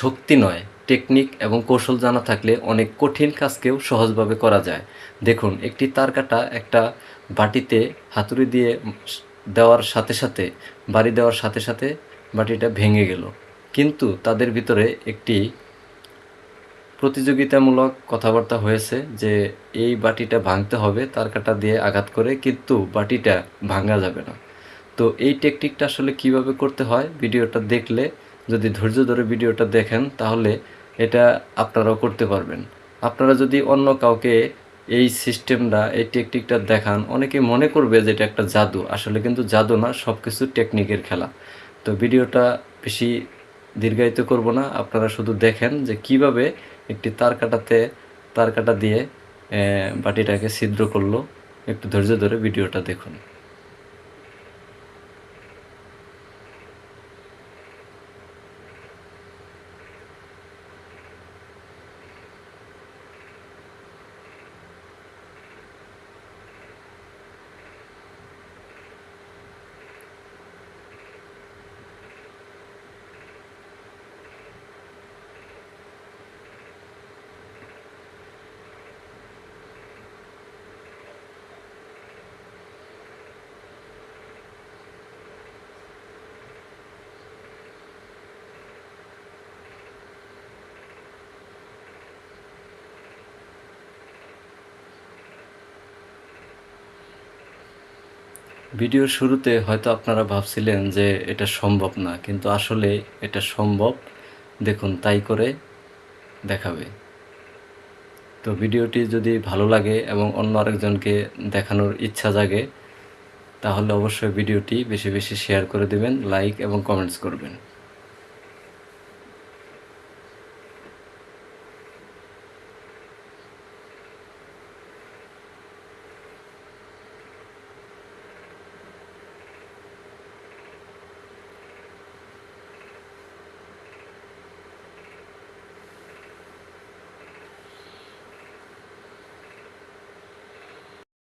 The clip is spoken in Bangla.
শক্তি নয়, টেকনিক এবং কৌশল জানা থাকলে অনেক কঠিন কাজকেও সহজভাবে করা যায়। দেখুন, একটি তার কাটা একটা বাটিতে হাতুড়ি দিয়ে দেওয়ার সাথে সাথে বাড়ি দেওয়ার সাথে সাথে বাটিটা ভেঙে গেল। কিন্তু তাদের ভিতরে একটি প্রতিযোগিতামূলক কথাবার্তা হয়েছে যে এই বাটিটা ভাঙতে হবে তার কাটা দিয়ে আঘাত করে, কিন্তু বাটিটা ভাঙা যাবে না। তো এই টেকনিকটা আসলে কিভাবে করতে হয়, ভিডিওটা দেখলে, যদি ধৈর্য ধরে ভিডিওটা দেখেন তাহলে এটা আপনারাও করতে পারবেন। আপনারা যদি অন্য কাউকে এই সিস্টেমটা, এই টেকনিকটা দেখান, অনেকে মনে করবে যে এটা একটা জাদু। আসলে কিন্তু জাদু না, সব কিছু টেকনিকের খেলা। তো ভিডিওটা বেশি দীর্ঘায়িত করব না, আপনারা শুধু দেখেন যে কিভাবে একটি তার কাটা দিয়ে বাটিটাকে ছিদ্র করলো। একটু ধৈর্য ধরে ভিডিওটা দেখুন। ভিডিওর শুরুতে হয়তো আপনারা ভাবছিলেন যে এটা সম্ভব না, কিন্তু আসলে এটা সম্ভব। দেখুন, তাই করে দেখাবে। তো ভিডিওটি যদি ভালো লাগে এবং অন্য আরেকজনকে দেখানোর ইচ্ছা জাগে, তাহলে অবশ্যই ভিডিওটি বেশি বেশি শেয়ার করে দেবেন, লাইক এবং কমেন্টস করবেন।